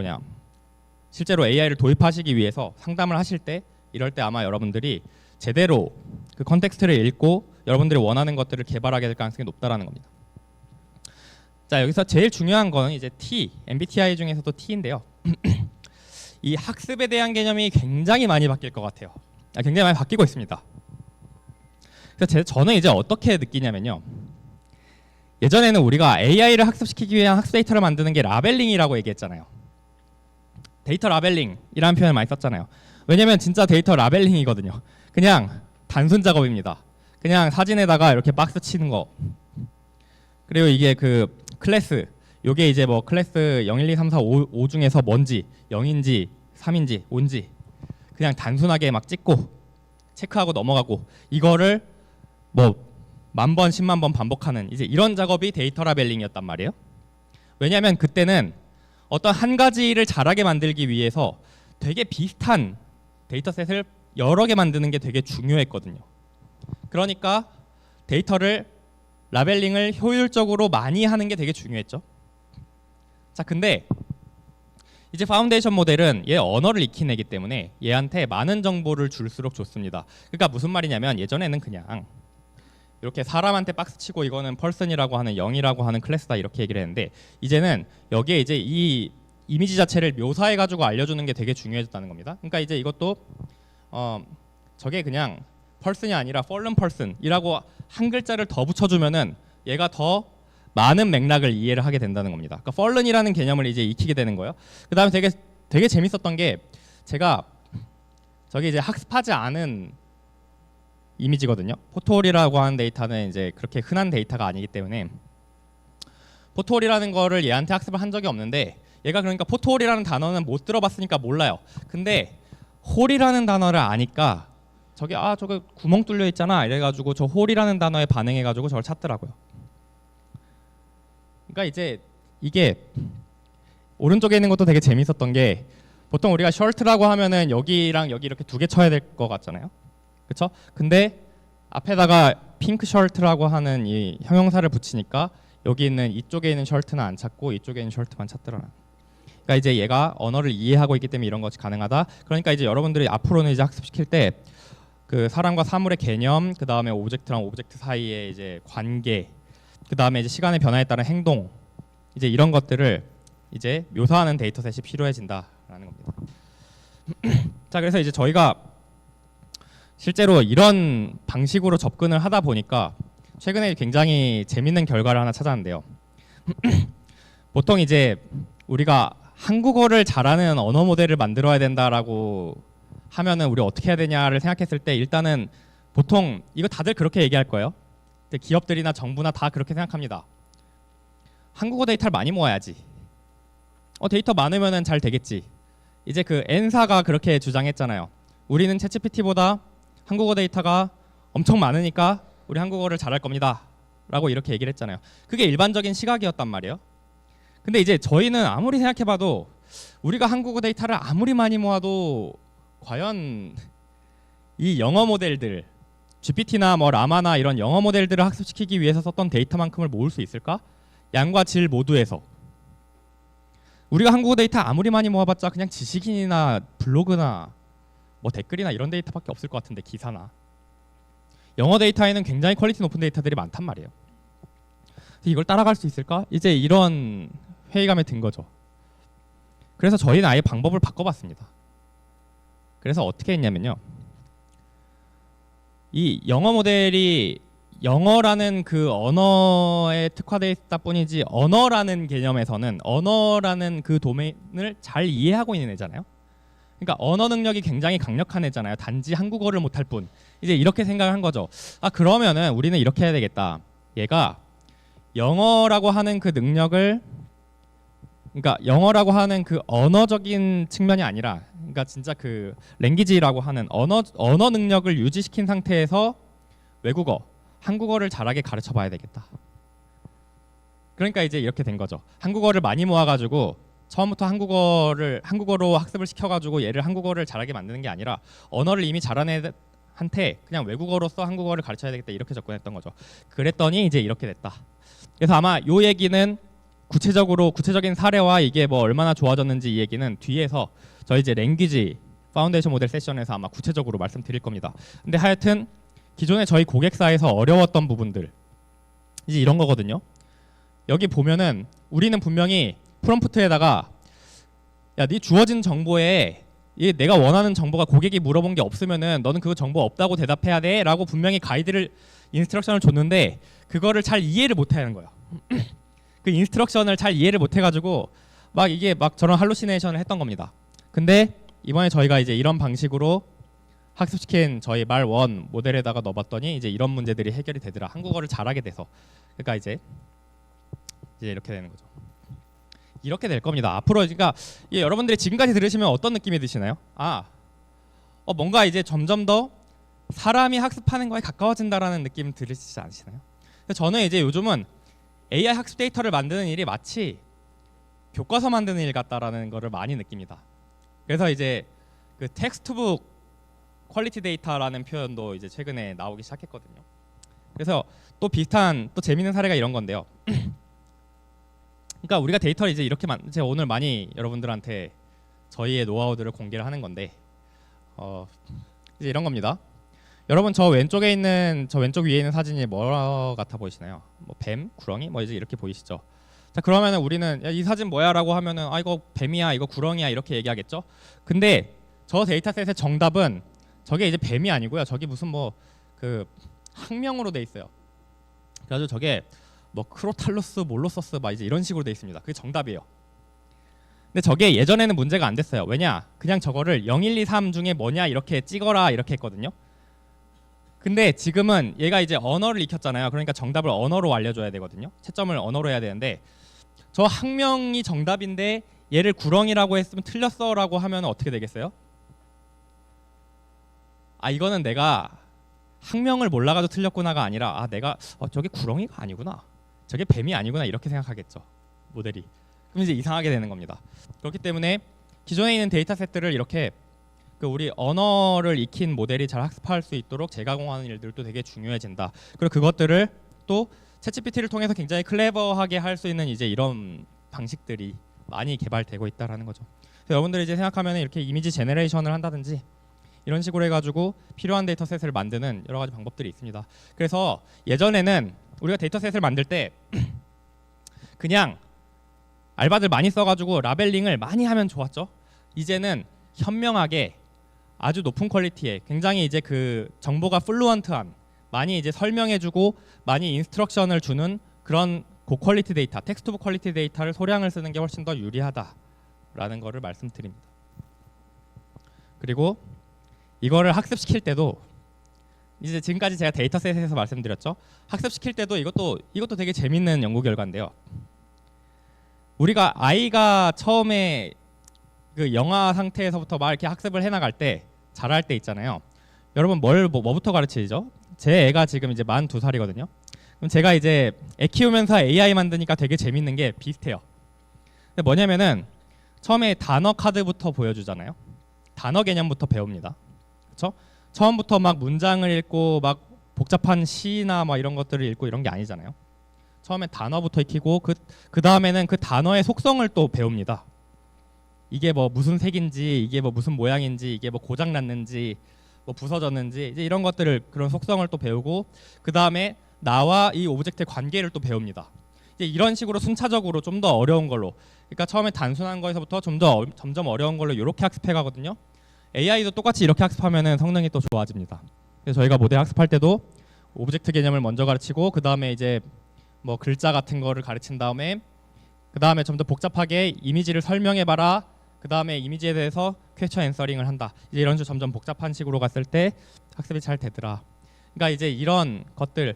실제로 AI를 도입하시기 위해서 상담을 하실 때, 이럴 때 아마 여러분들이 제대로 그 컨텍스트를 읽고 여러분들이 원하는 것들을 개발하게 될 가능성이 높다라는 겁니다. 자, 여기서 제일 중요한 건 이제 T, MBTI 중에서도 T인데요. 이 학습에 대한 개념이 굉장히 많이 바뀔 것 같아요. 굉장히 많이 바뀌고 있습니다. 그래서 저는 이제 어떻게 느끼냐면요. 예전에는 우리가 AI를 학습시키기 위한 학습 데이터를 만드는 게 라벨링이라고 얘기했잖아요. 데이터 라벨링이라는 표현을 많이 썼잖아요. 왜냐면 진짜 데이터 라벨링이거든요. 그냥 단순 작업입니다. 그냥 사진에다가 이렇게 박스 치는 거. 그리고 이게 그 클래스, 요게 이제 뭐 클래스 0, 1, 2, 3, 4, 5 중에서 뭔지 0인지 3인지 5인지 그냥 단순하게 막 찍고 체크하고 넘어가고 이거를 뭐 10,000번, 10만 번 반복하는 이제 이런 작업이 데이터 라벨링이었단 말이에요. 왜냐하면 그때는 어떤 한 가지를 잘하게 만들기 위해서 되게 비슷한 데이터셋을 여러 개 만드는 게 되게 중요했거든요. 그러니까 데이터를 라벨링을 효율적으로 많이 하는 게 되게 중요했죠. 자, 근데 이제 파운데이션 모델은 얘 언어를 익히내기 때문에 얘한테 많은 정보를 줄수록 좋습니다. 그러니까 무슨 말이냐면 예전에는 그냥 이렇게 사람한테 박스 치고 이거는 펄슨이라고 하는 0이라고 하는 클래스다 이렇게 얘기를 했는데 이제는 여기에 이제 이 이미지 자체를 묘사해 가지고 알려주는 게 되게 중요해졌다는 겁니다. 그러니까 이제 이것도 저게 그냥 펄슨이 아니라 fallen person이라고 한 글자를 더 붙여주면은 얘가 더 많은 맥락을 이해를 하게 된다는 겁니다. 그러니까 fallen이라는 개념을 이제 익히게 되는 거예요. 그다음에 되게 재밌었던 게 제가 저기 이제 학습하지 않은 이미지거든요. 포토홀이라고 하는 데이터는 이제 그렇게 흔한 데이터가 아니기 때문에 포토홀이라는 거를 얘한테 학습을 한 적이 없는데 얘가 그러니까 포토홀이라는 단어는 못 들어봤으니까 몰라요. 근데 홀이라는 단어를 아니까 저게 저거 구멍 뚫려 있잖아 이래가지고 저 홀이라는 단어에 반응해가지고 저걸 찾더라고요. 그러니까 이제 이게 오른쪽에 있는 것도 되게 재밌었던 게 보통 우리가 셔츠라고 하면은 여기랑 여기 이렇게 두 개 쳐야 될 것 같잖아요. 그렇죠? 근데 앞에다가 핑크 셔츠라고 하는 이 형용사를 붙이니까 여기 있는 이쪽에 있는 셔츠는 안 찾고 이쪽에 있는 셔츠만 찾더라. 그러니까 이제 얘가 언어를 이해하고 있기 때문에 이런 것이 가능하다. 그러니까 이제 여러분들이 앞으로는 이제 학습시킬 때 그 사람과 사물의 개념, 그 다음에 오브젝트랑 오브젝트 사이의 이제 관계, 그 다음에 이제 시간의 변화에 따른 행동, 이제 이런 것들을 이제 묘사하는 데이터셋이 필요해진다라는 겁니다. 자, 그래서 이제 저희가 실제로 이런 방식으로 접근을 하다 보니까 최근에 굉장히 재밌는 결과를 하나 찾았는데요. 보통 이제 우리가 한국어를 잘하는 언어 모델을 만들어야 된다라고 하면은 우리 어떻게 해야 되냐를 생각했을 때 일단은 보통 이거 다들 그렇게 얘기할 거예요. 기업들이나 정부나 다 그렇게 생각합니다. 한국어 데이터를 많이 모아야지. 데이터 많으면은 잘 되겠지. 이제 그 N사가 그렇게 주장했잖아요. 우리는 챗GPT보다 한국어 데이터가 엄청 많으니까 우리 한국어를 잘할 겁니다. 라고 이렇게 얘기를 했잖아요. 그게 일반적인 시각이었단 말이에요. 근데 이제 저희는 아무리 생각해봐도 우리가 한국어 데이터를 아무리 많이 모아도 과연 이 영어 모델들 GPT나 뭐 라마나 이런 영어 모델들을 학습시키기 위해서 썼던 데이터만큼을 모을 수 있을까? 양과 질 모두에서 우리가 한국어 데이터 아무리 많이 모아봤자 그냥 지식인이나 블로그나 뭐 댓글이나 이런 데이터밖에 없을 것 같은데 기사나 영어 데이터에는 굉장히 퀄리티 높은 데이터들이 많단 말이에요. 이걸 따라갈 수 있을까? 이제 이런 회의감에 든 거죠. 그래서 저희는 아예 방법을 바꿔봤습니다. 그래서 어떻게 했냐면요. 이 영어 모델이 영어라는 그 언어에 특화되어 있다 뿐이지 언어라는 개념에서는 언어라는 그 도메인을 잘 이해하고 있는 애잖아요. 그러니까 언어 능력이 굉장히 강력한 애잖아요. 단지 한국어를 못할 뿐. 이제 이렇게 생각을 한 거죠. 그러면은 우리는 이렇게 해야 되겠다. 얘가 영어라고 하는 그 능력을 그러니까 영어라고 하는 그 언어적인 측면이 아니라 그러니까 진짜 그 랭귀지라고 하는 언어 능력을 유지시킨 상태에서 외국어, 한국어를 잘하게 가르쳐 봐야 되겠다. 그러니까 이제 이렇게 된 거죠. 한국어를 많이 모아 가지고 처음부터 한국어로 학습을 시켜 가지고 얘를 한국어를 잘하게 만드는 게 아니라 언어를 이미 잘하는 애한테 그냥 외국어로서 한국어를 가르쳐야 되겠다 이렇게 접근했던 거죠. 그랬더니 이제 이렇게 됐다. 그래서 아마 요 얘기는 구체적인 사례와 이게 뭐 얼마나 좋아졌는지 이 얘기는 뒤에서 저희 이제 랭귀지 파운데이션 모델 세션에서 아마 구체적으로 말씀드릴 겁니다. 근데 하여튼 기존에 저희 고객사에서 어려웠던 부분들 이제 이런 거거든요. 여기 보면은 우리는 분명히 프롬프트에다가 야, 네 주어진 정보에 이 내가 원하는 정보가 고객이 물어본 게 없으면은 너는 그 정보 없다고 대답해야 돼라고 분명히 가이드를 인스트럭션을 줬는데 그거를 잘 이해를 못 하는 거예요. 그 인스트럭션을 잘 이해를 못 해가지고 막 이게 막 저런 할루시네이션을 했던 겁니다. 근데 이번에 저희가 이제 이런 방식으로 학습시킨 저희 말1 모델에다가 넣어봤더니 이제 이런 문제들이 해결이 되더라. 한국어를 잘하게 돼서. 그러니까 이제 이렇게 되는 거죠. 이렇게 될 겁니다. 앞으로 그러니까 여러분들이 지금까지 들으시면 어떤 느낌이 드시나요? 뭔가 이제 점점 더 사람이 학습하는 거에 가까워진다라는 느낌 들으시지 않으시나요? 저는 이제 요즘은 AI 학습 데이터를 만드는 일이 마치 교과서 만드는 일 같다라는 거를 많이 느낍니다. 그래서 이제 그 텍스트북 퀄리티 데이터라는 표현도 이제 최근에 나오기 시작했거든요. 그래서 또 비슷한 또 재밌는 사례가 이런 건데요. 그러니까 우리가 데이터를 이제 이렇게 제가 오늘 많이 여러분들한테 저희의 노하우들을 공개를 하는 건데 이제 이런 겁니다. 여러분 저 왼쪽 위에 있는 사진이 뭐 같아 보이시나요? 뭐 뱀, 구렁이, 뭐 이제 이렇게 보이시죠? 자 그러면은 우리는 야, 이 사진 뭐야라고 하면은 이거 뱀이야, 이거 구렁이야 이렇게 얘기하겠죠? 근데 저 데이터셋의 정답은 저게 이제 뱀이 아니고요. 저기 무슨 뭐 그 학명으로 돼 있어요. 그래가지고 저게 뭐 크로탈루스, 몰로서스 막 이제 이런 식으로 돼 있습니다. 그게 정답이에요. 근데 저게 예전에는 문제가 안 됐어요. 왜냐? 그냥 저거를 0, 1, 2, 3 중에 뭐냐 이렇게 찍어라 이렇게 했거든요. 근데 지금은 얘가 이제 언어를 익혔잖아요. 그러니까 정답을 언어로 알려줘야 되거든요. 채점을 언어로 해야 되는데 저 학명이 정답인데 얘를 구렁이라고 했으면 틀렸어라고 하면 어떻게 되겠어요? 이거는 내가 학명을 몰라가지고 틀렸구나가 아니라 내가 저게 구렁이가 아니구나, 저게 뱀이 아니구나 이렇게 생각하겠죠, 모델이. 그럼 이제 이상하게 되는 겁니다. 그렇기 때문에 기존에 있는 데이터셋들을 이렇게 우리 언어를 익힌 모델이 잘 학습할 수 있도록 재가공하는 일들도 되게 중요해진다. 그리고 그것들을 또 챗GPT를 통해서 굉장히 클레버하게 할 수 있는 이제 이런 방식들이 많이 개발되고 있다라는 거죠. 여러분들이 이제 생각하면 이렇게 이미지 제너레이션을 한다든지 이런 식으로 해가지고 필요한 데이터셋을 만드는 여러 가지 방법들이 있습니다. 그래서 예전에는 우리가 데이터셋을 만들 때 그냥 알바들 많이 써가지고 라벨링을 많이 하면 좋았죠. 이제는 현명하게 아주 높은 퀄리티의 굉장히 이제 그 정보가 플루언트한 많이 이제 설명해주고 많이 인스트럭션을 주는 그런 고퀄리티 데이터, 텍스트북 퀄리티 데이터를 소량을 쓰는 게 훨씬 더 유리하다라는 거를 말씀드립니다. 그리고 이거를 학습시킬 때도 이제 지금까지 제가 데이터셋에서 말씀드렸죠. 학습시킬 때도 이것도 되게 재밌는 연구 결과인데요. 우리가 아이가 처음에 그 영아 상태에서부터 막 이렇게 학습을 해나갈 때 잘할 때 있잖아요. 여러분 뭐부터 가르치죠? 제 애가 지금 이제 만 2살이거든요. 그럼 제가 이제 애 키우면서 AI 만드니까 되게 재밌는 게 비슷해요. 근데 뭐냐면은 처음에 단어 카드부터 보여주잖아요. 단어 개념부터 배웁니다. 그렇죠? 처음부터 막 문장을 읽고 막 복잡한 시나 막 이런 것들을 읽고 이런 게 아니잖아요. 처음에 단어부터 익히고 그 다음에는 그 단어의 속성을 또 배웁니다. 이게 뭐 무슨 색인지, 이게 뭐 무슨 모양인지, 이게 뭐 고장 났는지, 뭐 부서졌는지 이제 이런 것들을 그런 속성을 또 배우고 그 다음에 나와 이 오브젝트의 관계를 또 배웁니다. 이제 이런 식으로 순차적으로 좀 더 어려운 걸로, 그러니까 처음에 단순한 거에서부터 점점 어려운 걸로 이렇게 학습해 가거든요. AI도 똑같이 이렇게 학습하면은 성능이 또 좋아집니다. 그래서 저희가 모델 학습할 때도 오브젝트 개념을 먼저 가르치고 그 다음에 이제 뭐 글자 같은 거를 가르친 다음에 그 다음에 좀 더 복잡하게 이미지를 설명해봐라. 그 다음에 이미지에 대해서 퀘스천 앤서링을 한다. 이제 이런 식으로 점점 복잡한 식으로 갔을 때 학습이 잘 되더라. 그러니까 이제 이런 것들,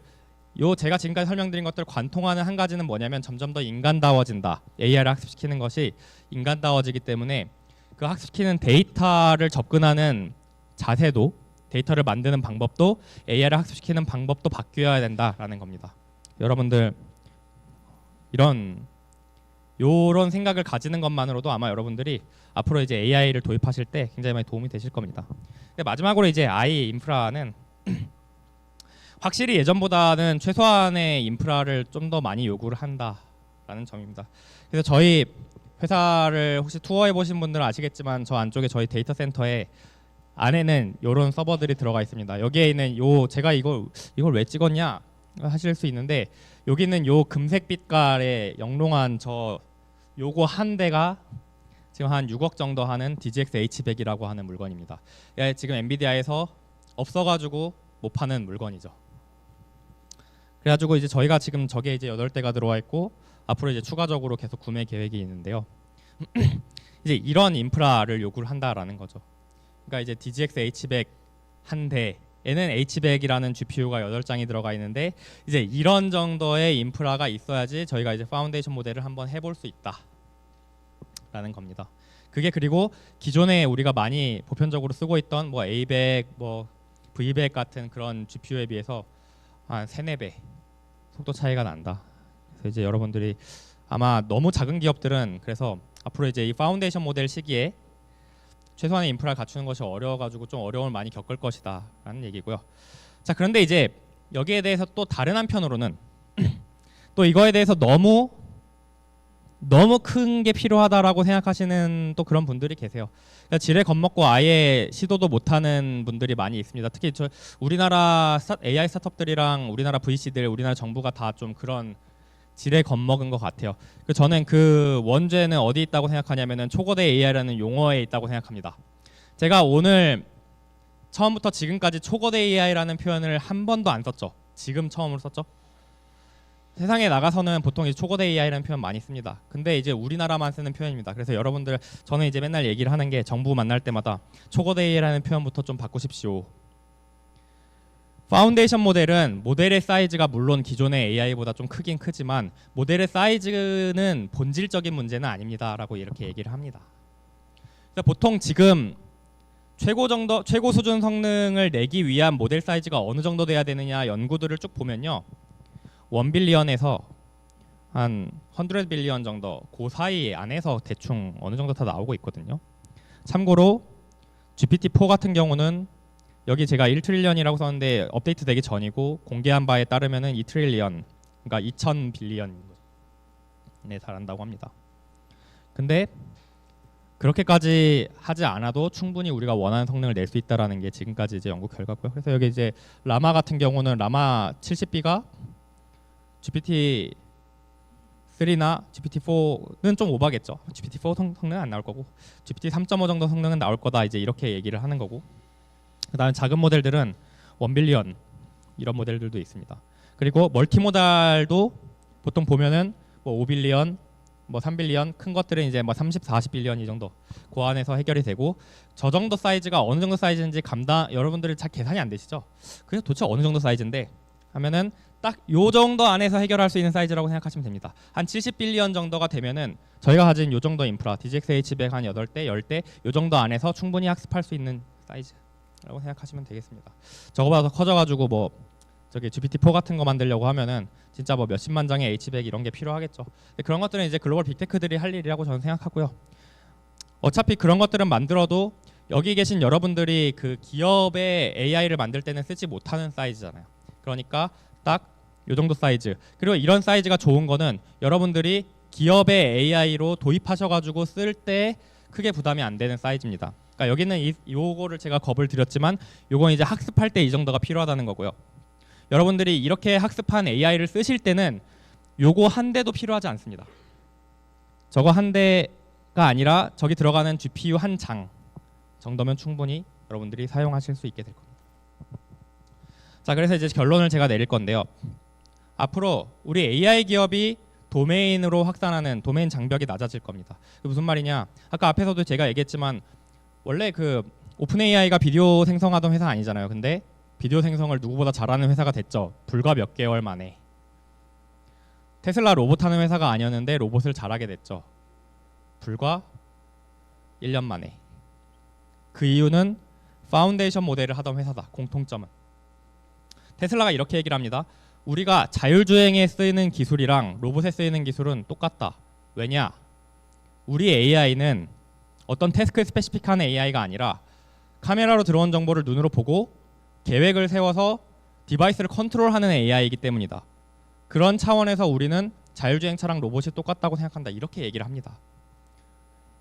제가 지금까지 설명드린 것들 관통하는 한 가지는 뭐냐면 점점 더 인간다워진다. AI를 학습시키는 것이 인간다워지기 때문에 그 학습시키는 데이터를 접근하는 자세도, 데이터를 만드는 방법도, AI를 학습시키는 방법도 바뀌어야 된다라는 겁니다. 여러분들 이런 생각을 가지는 것만으로도 아마 여러분들이 앞으로 이제 AI를 도입하실 때 굉장히 많이 도움이 되실 겁니다. 근데 마지막으로 이제 AI 인프라는 확실히 예전보다는 최소한의 인프라를 좀 더 많이 요구를 한다라는 점입니다. 그래서 저희 회사를 혹시 투어해 보신 분들은 아시겠지만 저 안쪽에 저희 데이터 센터에 안에는 이런 서버들이 들어가 있습니다. 여기에 있는 제가 이걸 왜 찍었냐 하실 수 있는데, 여기 있는 요 금색 빛깔의 영롱한 요거 한 대가 지금 한 6억 정도 하는 DGX H100이라고 하는 물건입니다. 지금 엔비디아에서 없어가지고 못 파는 물건이죠. 그래가지고 이제 저희가 지금 저게 이제 8대가 들어와 있고 앞으로 이제 추가적으로 계속 구매 계획이 있는데요. 이제 이런 인프라를 요구를 한다라는 거죠. 그러니까 이제 DGX H100 한 대에는 H100이라는 GPU가 8장이 들어가 있는데, 이제 이런 정도의 인프라가 있어야지 저희가 이제 파운데이션 모델을 한번 해볼 수 있다라는 겁니다. 그게 그리고 기존에 우리가 많이 보편적으로 쓰고 있던 뭐 A100, 뭐 V100 같은 그런 GPU에 비해서 한 3-4배 속도 차이가 난다. 그래서 이제 여러분들이 아마 너무 작은 기업들은 그래서 앞으로 이제 이 파운데이션 모델 시기에 최소한의 인프라를 갖추는 것이 어려워가지고 좀 어려움을 많이 겪을 것이다 라는 얘기고요. 자, 그런데 이제 여기에 대해서 또 다른 한편으로는 또 이거에 대해서 너무 큰 게 필요하다라고 생각하시는 또 그런 분들이 계세요. 그러니까 지레 겁먹고 아예 시도도 못하는 분들이 많이 있습니다. 특히 우리나라 AI 스타트업들이랑 우리나라 VC들, 우리나라 정부가 다 좀 그런 지레 겁먹은 것 같아요. 저는 그 원죄는 어디 있다고 생각하냐면은 초거대 AI라는 용어에 있다고 생각합니다. 제가 오늘 처음부터 지금까지 초거대 AI라는 표현을 한 번도 안 썼죠. 지금 처음으로 썼죠. 세상에 나가서는 보통 이제 초거대 AI라는 표현 많이 씁니다. 근데 이제 우리나라만 쓰는 표현입니다. 그래서 여러분들, 저는 이제 맨날 얘기를 하는 게 정부 만날 때마다 초거대 AI라는 표현부터 좀 바꾸십시오. 파운데이션 모델은 모델의 사이즈가 물론 기존의 AI보다 좀 크긴 크지만 모델의 사이즈는 본질적인 문제는 아닙니다 라고 이렇게 얘기를 합니다. 그래서 보통 지금 최고 수준 성능을 내기 위한 모델 사이즈가 어느 정도 돼야 되느냐 연구들을 쭉 보면요, 1빌리언에서 한 100 빌리언 정도 그 사이 안에서 대충 어느 정도 다 나오고 있거든요. 참고로 GPT-4 같은 경우는 여기 제가 1트릴리언이라고 썼는데 업데이트 되기 전이고 공개한 바에 따르면은 2트릴리언, 그러니까 2000 빌리언에 달한다고 합니다. 근데 그렇게까지 하지 않아도 충분히 우리가 원하는 성능을 낼 수 있다라는 게 지금까지 이제 연구 결과고요. 그래서 여기 이제 라마 같은 경우는 라마 70B가 GPT-3나 GPT-4는 좀 오바겠죠. GPT-4 성능은 안 나올 거고 GPT 3.5 정도 성능은 나올 거다, 이제 이렇게 얘기를 하는 거고, 그다음에 작은 모델들은 1빌리언 이런 모델들도 있습니다. 그리고 멀티모달도 보통 보면은 뭐 5빌리언, 뭐 3빌리언, 큰 것들은 이제 뭐 30, 40빌리언 이 정도 그 안에서 해결이 되고, 저 정도 사이즈가 어느 정도 사이즈인지 여러분들이 잘 계산이 안 되시죠? 그게 도대체 어느 정도 사이즈인데 하면은 딱 요 정도 안에서 해결할 수 있는 사이즈라고 생각하시면 됩니다. 한 70빌리언 정도가 되면은 저희가 가진 요 정도 인프라 DGX H100 한 8대, 10대 요 정도 안에서 충분히 학습할 수 있는 사이즈라고 생각하시면 되겠습니다. 저거보다 더 커져가지고 뭐 저기 GPT-4 같은 거 만들려고 하면은 진짜 뭐 몇십만 장의 H100 이런 게 필요하겠죠. 근데 그런 것들은 이제 글로벌 빅테크들이 할 일이라고 저는 생각하고요. 어차피 그런 것들은 만들어도 여기 계신 여러분들이 그 기업의 AI를 만들 때는 쓰지 못하는 사이즈잖아요. 그러니까 딱 요 정도 사이즈. 그리고 이런 사이즈가 좋은 거는 여러분들이 기업의 AI로 도입하셔가지고 쓸 때 크게 부담이 안 되는 사이즈입니다. 그러니까 여기는 요거를 제가 겁을 드렸지만 요건 이제 학습할 때 이 정도가 필요하다는 거고요. 여러분들이 이렇게 학습한 AI를 쓰실 때는 요거 한 대도 필요하지 않습니다. 저거 한 대가 아니라 저기 들어가는 GPU 한 장 정도면 충분히 여러분들이 사용하실 수 있게 될 겁니다. 자, 그래서 이제 결론을 제가 내릴 건데요. 앞으로 우리 AI 기업이 도메인으로 확산하는 도메인 장벽이 낮아질 겁니다. 무슨 말이냐? 아까 앞에서도 제가 얘기했지만 원래 그 오픈 AI가 비디오 생성하던 회사 아니잖아요. 근데 비디오 생성을 누구보다 잘하는 회사가 됐죠. 불과 몇 개월 만에. 테슬라 로봇 하는 회사가 아니었는데 로봇을 잘하게 됐죠. 불과 1년 만에. 그 이유는 파운데이션 모델을 하던 회사다. 공통점은. 테슬라가 이렇게 얘기를 합니다. 우리가 자율주행에 쓰이는 기술이랑 로봇에 쓰이는 기술은 똑같다. 왜냐? 우리 AI는 어떤 태스크 스페시픽한 AI가 아니라 카메라로 들어온 정보를 눈으로 보고 계획을 세워서 디바이스를 컨트롤하는 AI이기 때문이다. 그런 차원에서 우리는 자율주행차랑 로봇이 똑같다고 생각한다. 이렇게 얘기를 합니다.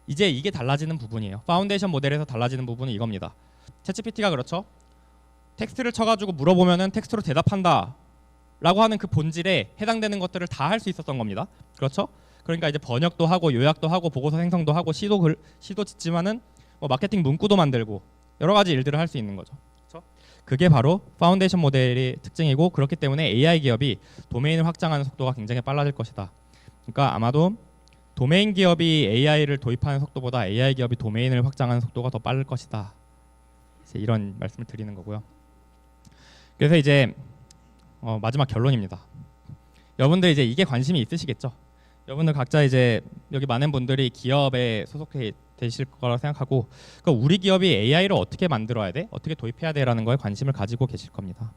이제 이게 달라지는 부분이에요. 파운데이션 모델에서 달라지는 부분은 이겁니다. 챗GPT가 그렇죠. 텍스트를 쳐가지고 물어보면은 텍스트로 대답한다 라고 하는 그 본질에 해당되는 것들을 다 할 수 있었던 겁니다. 그렇죠? 그러니까 이제 번역도 하고 요약도 하고 보고서 생성도 하고 시도 짓지만은 뭐 마케팅 문구도 만들고 여러 가지 일들을 할 수 있는 거죠. 그렇죠? 그게 바로 파운데이션 모델의 특징이고, 그렇기 때문에 AI 기업이 도메인을 확장하는 속도가 굉장히 빨라질 것이다. 그러니까 아마도 도메인 기업이 AI를 도입하는 속도보다 AI 기업이 도메인을 확장하는 속도가 더 빠를 것이다. 이제 이런 말씀을 드리는 거고요. 그래서 이제 마지막 결론입니다. 여러분들 이제 이게 관심이 있으시겠죠? 여러분들 각자 이제 여기 많은 분들이 기업에 소속해 되실 거라고 생각하고, 그러니까 우리 기업이 AI를 어떻게 만들어야 돼? 어떻게 도입해야 돼라는 거에 관심을 가지고 계실 겁니다.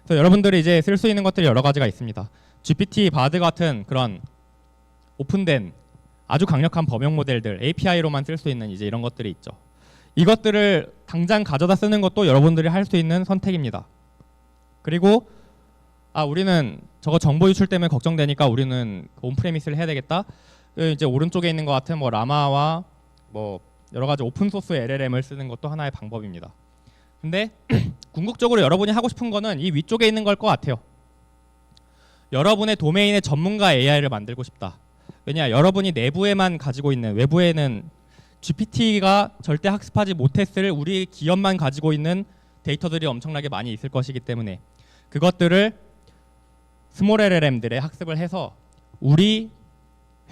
그래서 여러분들이 이제 쓸 수 있는 것들이 여러 가지가 있습니다. GPT, 바드 같은 그런 오픈된 아주 강력한 범용 모델들, API로만 쓸 수 있는 이제 이런 것들이 있죠. 이것들을 당장 가져다 쓰는 것도 여러분들이 할 수 있는 선택입니다. 그리고 우리는 저거 정보 유출 때문에 걱정되니까 우리는 온프레미스를 해야 되겠다. 이제 오른쪽에 있는 것 같은 뭐 라마와 뭐 여러 가지 오픈 소스 LLM을 쓰는 것도 하나의 방법입니다. 근데 궁극적으로 여러분이 하고 싶은 거는 이 위쪽에 있는 걸 것 같아요. 여러분의 도메인의 전문가 AI를 만들고 싶다. 왜냐, 여러분이 내부에만 가지고 있는, 외부에는 GPT가 절대 학습하지 못했을 우리 기업만 가지고 있는 데이터들이 엄청나게 많이 있을 것이기 때문에 그것들을 스몰 LLM들의 학습을 해서 우리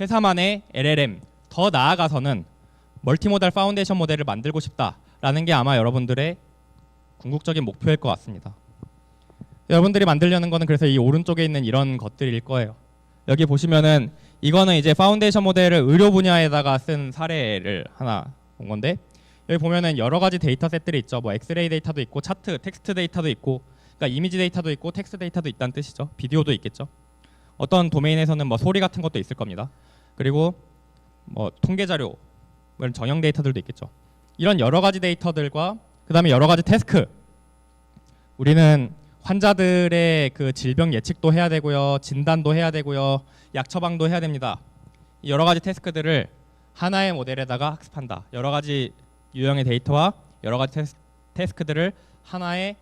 회사만의 LLM, 더 나아가서는 멀티모달 파운데이션 모델을 만들고 싶다라는 게 아마 여러분들의 궁극적인 목표일 것 같습니다. 여러분들이 만들려는 거는 그래서 이 오른쪽에 있는 이런 것들일 거예요. 여기 보시면은 이거는 이제 파운데이션 모델을 의료 분야에다가 쓴 사례를 하나 본 건데, 여기 보면은 여러 가지 데이터셋들이 있죠. 뭐 엑스레이 데이터도 있고 차트, 텍스트 데이터도 있고, 그러니까 이미지 데이터도 있고 텍스트 데이터도 있다는 뜻이죠. 비디오도 있겠죠. 어떤 도메인에서는 뭐 소리 같은 것도 있을 겁니다. 그리고 뭐 통계 자료, 이런 정형 데이터들도 있겠죠. 이런 여러 가지 데이터들과 그다음에 여러 가지 태스크, 우리는 환자들의 그 질병 예측도 해야 되고요, 진단도 해야 되고요, 약 처방도 해야 됩니다. 이 여러 가지 태스크들을 하나의 모델에다가 학습한다. 여러 가지 유형의 데이터와 여러 가지 태스크들을 하나의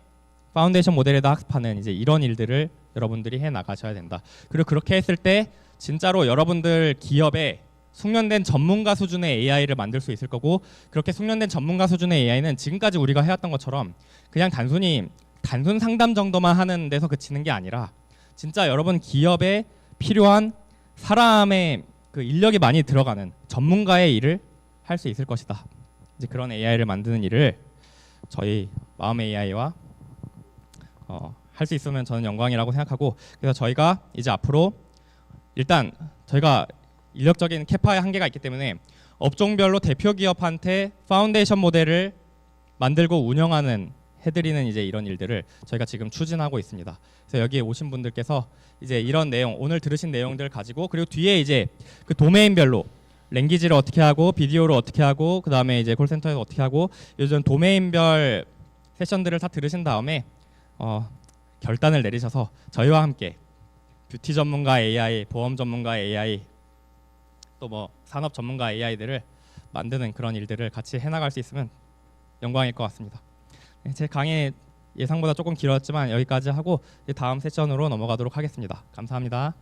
파운데이션 모델에다 학습하는 이제 이런 일들을 여러분들이 해 나가셔야 된다. 그리고 그렇게 했을 때 진짜로 여러분들 기업에 숙련된 전문가 수준의 AI를 만들 수 있을 거고, 그렇게 숙련된 전문가 수준의 AI는 지금까지 우리가 해왔던 것처럼 그냥 단순 상담 정도만 하는 데서 그치는 게 아니라 진짜 여러분 기업에 필요한 사람의 그 인력이 많이 들어가는 전문가의 일을 할 수 있을 것이다. 이제 그런 AI를 만드는 일을 저희 마음의 AI와 할 수 있으면 저는 영광이라고 생각하고, 그래서 저희가 이제 앞으로 일단 저희가 인력적인 캐파의 한계가 있기 때문에 업종별로 대표 기업한테 파운데이션 모델을 만들고 운영하는 해드리는 이제 이런 일들을 저희가 지금 추진하고 있습니다. 그래서 여기에 오신 분들께서 이제 이런 내용, 오늘 들으신 내용들을 가지고, 그리고 뒤에 이제 그 도메인별로 랭귀지를 어떻게 하고 비디오를 어떻게 하고 그다음에 이제 콜센터에서 어떻게 하고 요즘 도메인별 세션들을 다 들으신 다음에 결단을 내리셔서 저희와 함께 뷰티 전문가 AI, 보험 전문가 AI, 또 뭐 산업 전문가 AI들을 만드는 그런 일들을 같이 해나갈 수 있으면 영광일 것 같습니다. 제 강의 예상보다 조금 길었지만 여기까지 하고 다음 세션으로 넘어가도록 하겠습니다. 감사합니다.